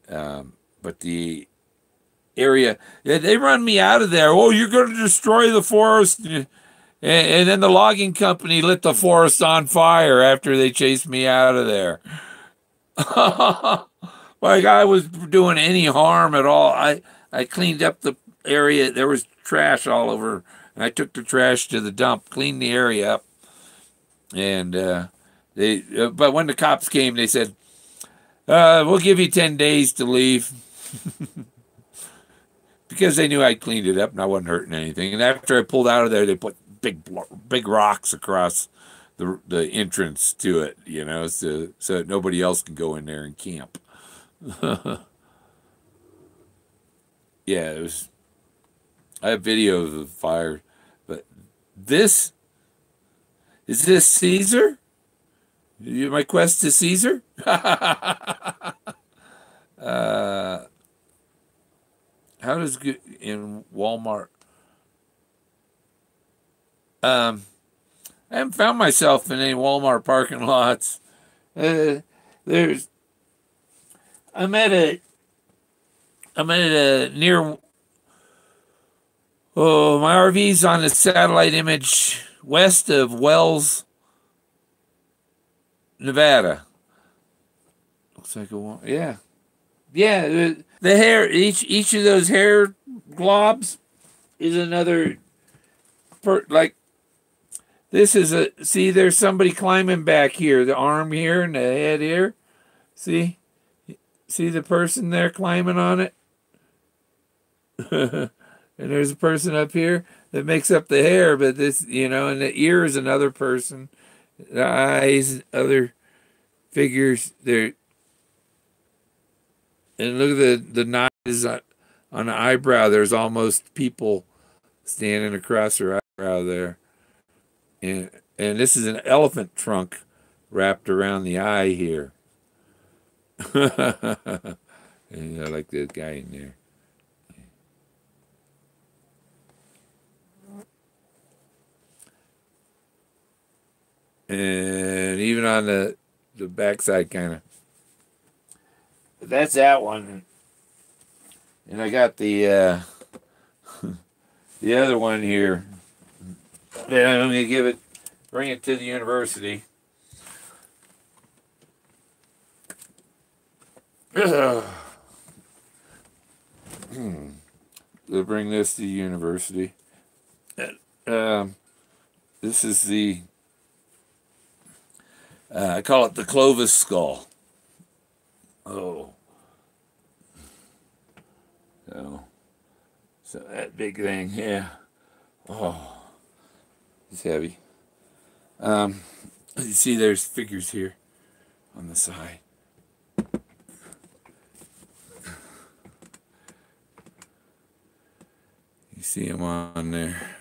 But the area, they run me out of there. Oh, you're going to destroy the forest. And then the logging company lit the forest on fire after they chased me out of there. Like I was doing any harm at all. I cleaned up the area. There was trash all over, and I took the trash to the dump, cleaned the area up, And but when the cops came, they said, "We'll give you 10 days to leave," because they knew I'd cleaned it up and I wasn't hurting anything. And after I pulled out of there, they put big rocks across the entrance to it, so nobody else can go in there and camp. Yeah, it was. I have video of the fire, but this is this Caesar? My quest to Caesar? uh, how does good in Walmart? I haven't found myself in any Walmart parking lots. There's. I'm at a. I'm at a near. Oh, my RV's on a satellite image west of Wells, Nevada. Looks like yeah, yeah. The hair, each of those hair globs is another. Like this is a. See, there's somebody climbing back here. The arm here and the head here. See the person there climbing on it. And there's a person up here that makes up the hair, but this, and the ear is another person. The eyes, other figures there. And look at the knives on the eyebrow. There's almost people standing across her eyebrow there. And this is an elephant trunk wrapped around the eye here. And I like the guy in there. And even on the backside, kind of. That's that one. And I got the the other one here. Then I'm gonna bring it to the university. They'll bring this to the university. This is the. I call it the Clovis skull. Oh. So that big thing, yeah. Oh, it's heavy. You see there's figures here on the side. You see them on there.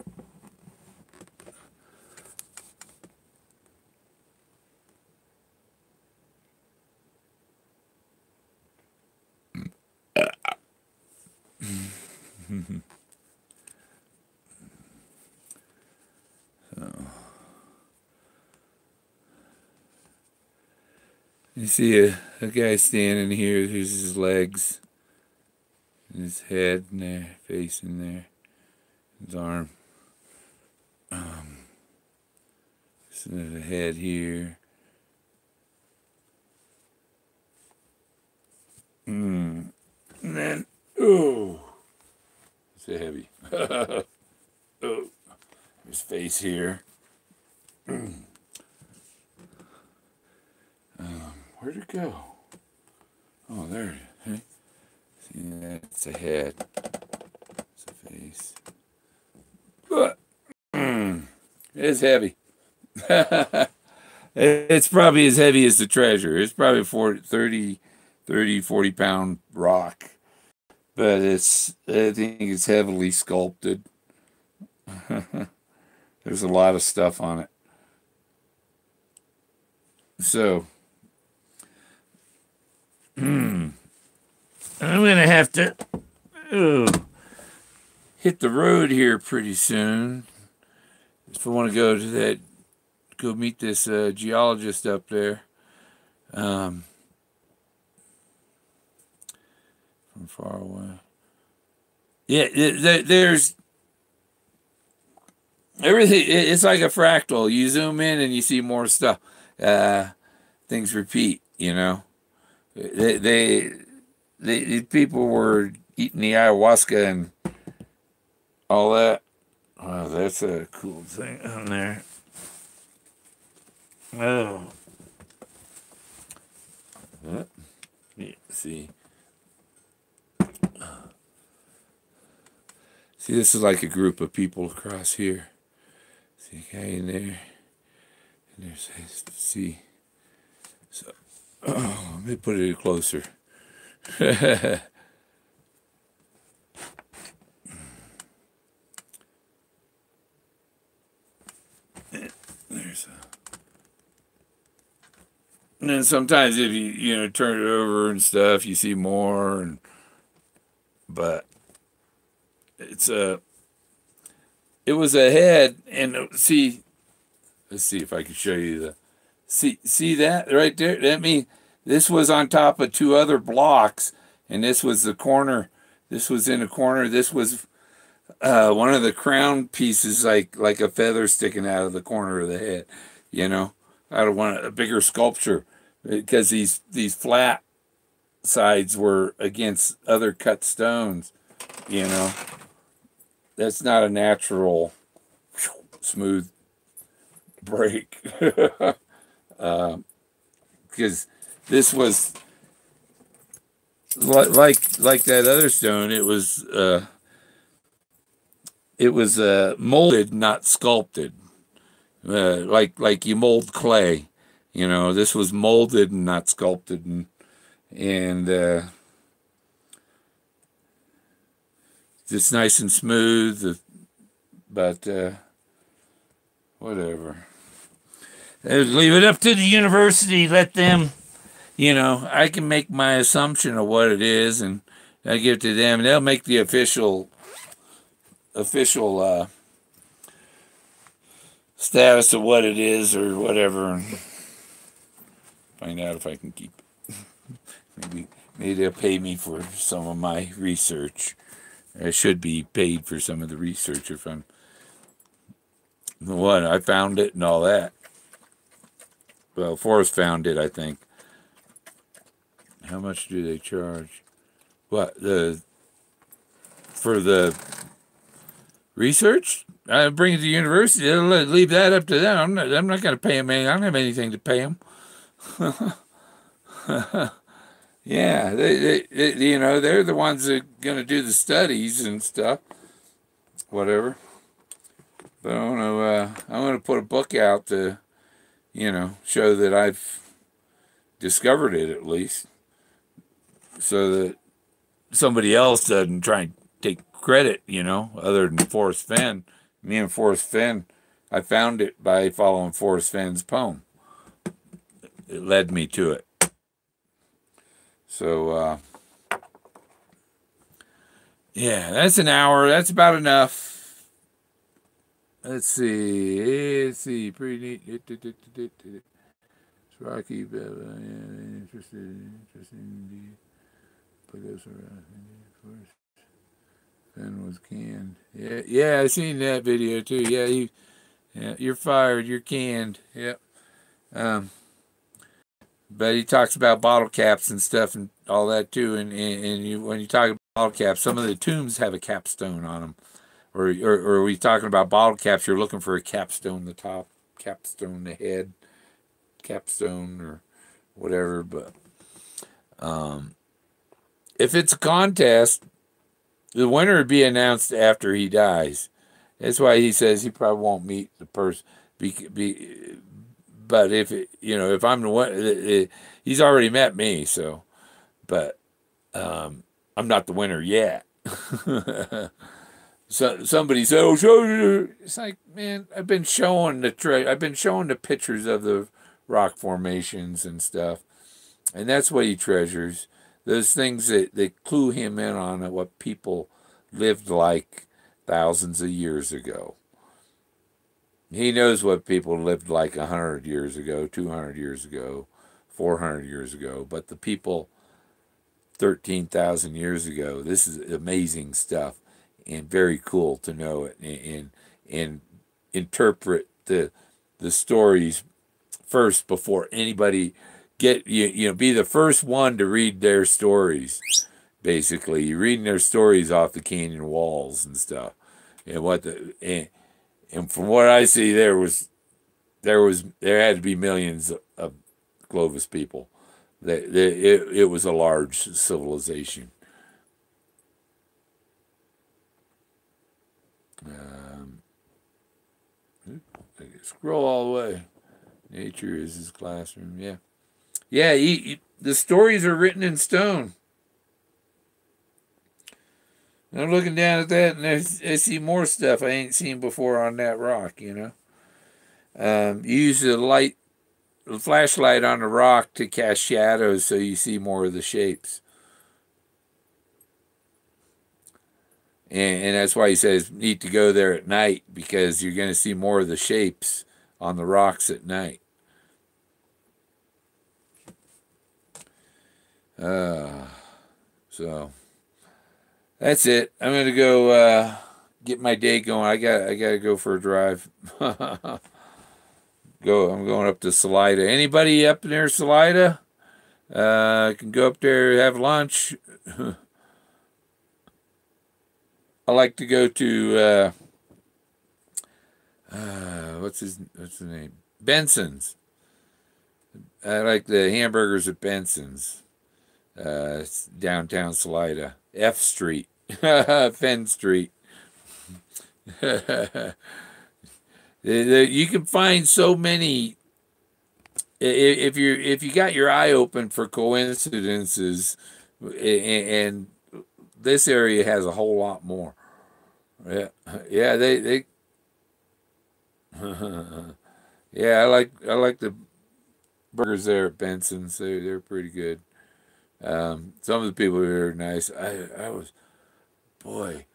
You see a guy standing here. Here's his legs, and his head, and there, face in there, his arm. So there's a head here. And then, it's a heavy. His face here. Where'd it go? Oh, there it is. See, that's a head. It's a face. It's heavy. It's probably as heavy as the treasure. It's probably 40 pound rock. But I think it's heavily sculpted. There's a lot of stuff on it. So, I'm going to have to hit the road here pretty soon. If I want to go meet this geologist up there. From far away. Yeah, there's everything. It's like a fractal. You zoom in and you see more stuff. Things repeat, These people were eating the ayahuasca and all that. Wow, that's a cool thing on there. Oh. Yeah, see. See, this is like a group of people across here. See a guy in there. And there's, see. So, oh, let me put it closer. There's a... And then sometimes if you turn it over and stuff, you see more. But it's it was a head, and see, let's see if I can show you the see that right there. That means this was on top of two other blocks, and this was the corner. This was in a corner. This was one of the crown pieces, like a feather sticking out of the corner of the head. Out of a bigger sculpture, because these flat sides were against other cut stones. That's not a natural smooth break. Because this was like that other stone. It was molded, not sculpted. Like you mold clay. This was molded and not sculpted, and it's nice and smooth. But whatever. Leave it up to the university. Let them, I can make my assumption of what it is, and I give it to them. They'll make the official status of what it is or whatever, and find out if I can keep it. Maybe they'll pay me for some of my research. I should be paid for some of the research if I'm I found it and all that. Well, Forrest found it, I think. How much do they charge? What, for the research? I bring it to the university. They'll leave that up to them. I'm not going to pay them anything. I don't have anything to pay them. Yeah, they they're the ones that are going to do the studies and stuff. Whatever. But I'm going to put a book out to, show that I've discovered it at least, so that somebody else doesn't try and take credit, other than Forrest Fenn. Me and Forrest Fenn, I found it by following Forrest Fenn's poem. It led me to it. So, yeah, that's an hour. That's about enough. Let's see. Pretty neat. It's rocky, but interesting indeed. Put us around first. Fenn was canned. Yeah, I seen that video too. Yeah, you're fired. You're canned. Yep. But he talks about bottle caps and stuff and all that too. And when you talk about bottle caps, some of the tombs have a capstone on them. Or are we talking about bottle caps? You're looking for a capstone, the top, capstone, the head, capstone, or whatever. But if it's a contest, the winner would be announced after he dies. That's why he says he probably won't meet the person. But if I'm the one, he's already met me. So, but I'm not the winner yet. So somebody said, "Oh, show." It's like, man, I've been showing the pictures of the rock formations and stuff, and that's what he treasures. Those things that clue him in on what people lived like thousands of years ago. He knows what people lived like 100 years ago, 200 years ago, 400 years ago. But the people 13,000 years ago, this is amazing stuff. And very cool to know it and interpret the stories first before anybody be the first one to read their stories. Basically, you're reading their stories off the canyon walls and stuff, and from what I see, there was there had to be millions of Clovis people. It was a large civilization. Um, Scroll all the way. Nature is his classroom. Yeah, yeah. The stories are written in stone. And I'm looking down at that, and I see more stuff I ain't seen before on that rock. You use the flashlight on the rock to cast shadows, so you see more of the shapes. And that's why he says need to go there at night because you're going to see more of the shapes on the rocks at night. Uh, so that's it. I'm going to go get my day going. I got to go for a drive. I'm going up to Salida. Anybody up near Salida? Can go up there have lunch. I like to go to what's the name? Benson's. I like the hamburgers at Benson's. It's downtown Salida. F Street. Fenn Street. You can find so many if you got your eye open for coincidences, and this area has a whole lot more. Yeah, yeah, they yeah, I like the burgers there at Benson's. They're pretty good. Some of the people here are nice. I was boy,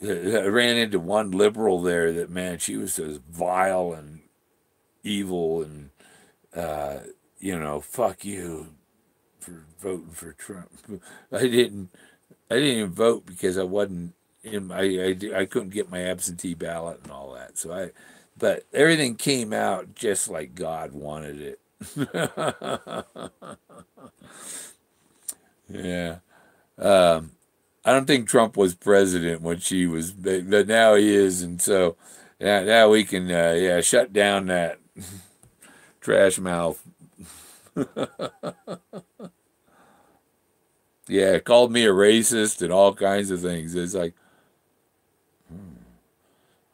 I ran into one liberal there that man, she was just vile and evil and uh, fuck you for voting for Trump. I didn't I didn't even vote because I wasn't in I couldn't get my absentee ballot and all that. But everything came out just like God wanted it. Yeah. Um, I don't think Trump was president when she was, but now he is, and so now we can yeah shut down that trash mouth. Yeah, called me a racist and all kinds of things. It's like,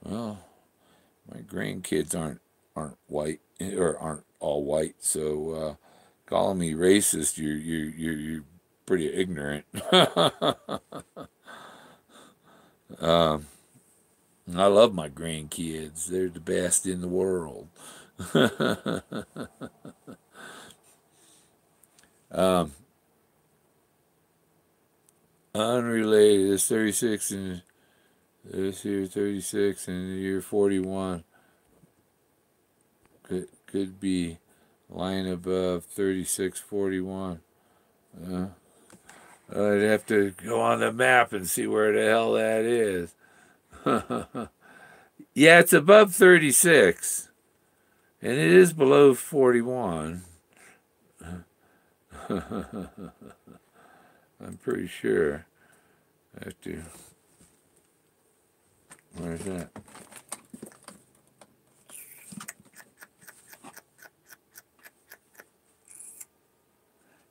well, my grandkids aren't white or aren't all white, so calling me racist, you're pretty ignorant. um, I love my grandkids; they're the best in the world. um, Unrelated. It's 36 and this year 36 and the year 41 could be line above 3641. Uh, I'd have to go on the map and see where the hell that is. Yeah, it's above 36 and it is below 41. I'm pretty sure. I have to. Where's that?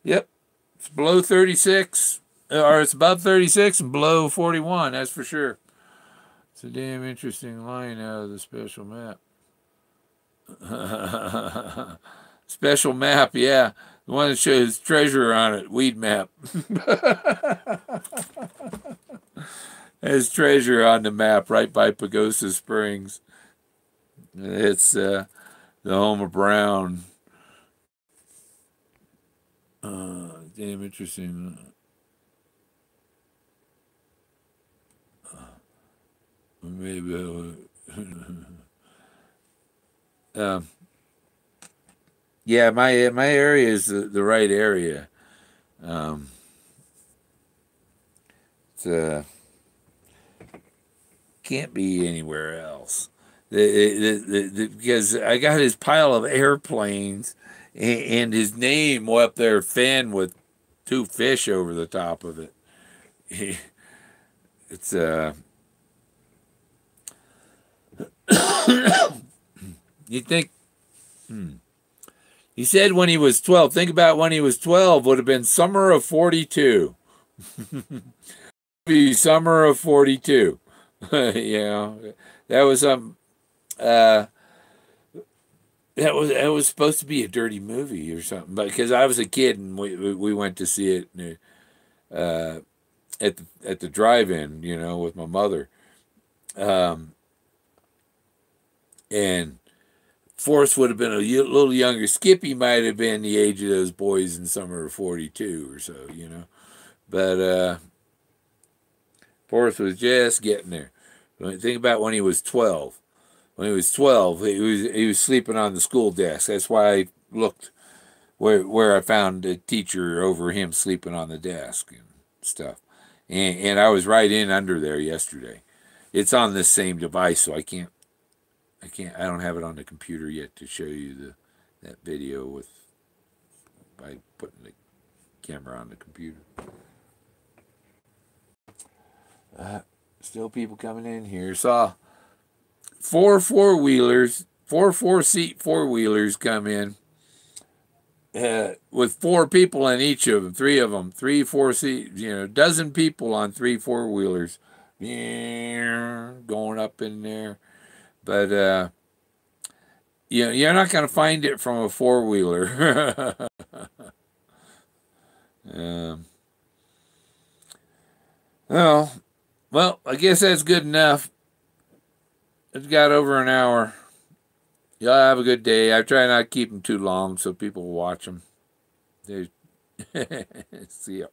Yep, it's below 36, or it's above 36 and below 41. That's for sure. It's a damn interesting line out of the special map. Special map, yeah. The one that shows treasure on it, weed map. There's treasure on the map right by Pagosa Springs. It's the home of Brown. Damn interesting. Maybe. um, yeah, my area is the right area. Um, it's can't be anywhere else. Because I got his pile of airplanes and his name up there, Fenn, with two fish over the top of it. It's you think He said when he was 12. Think about when he was 12. Would have been summer of 42. Be summer of 42. That was uh, that was supposed to be a dirty movie or something. But because I was a kid and we went to see it at the drive-in, with my mother, and Forrest would have been a little younger. Skippy might have been the age of those boys in summer of 42 or so, But Forrest was just getting there. Think about when he was 12. When he was 12, he was sleeping on the school desk. That's why I looked where I found a teacher over him sleeping on the desk and stuff. And I was right in under there yesterday. It's on this same device, so I don't have it on the computer yet to show you that video by putting the camera on the computer. Still people coming in here. Saw four four-seat four-wheelers come in with four people in each of them, three 4-seat, dozen people on three four-wheelers going up in there. But you're not going to find it from a four-wheeler. Well, I guess that's good enough. It's got over an hour. Y'all have a good day. I try not to keep them too long so people will watch them. See ya.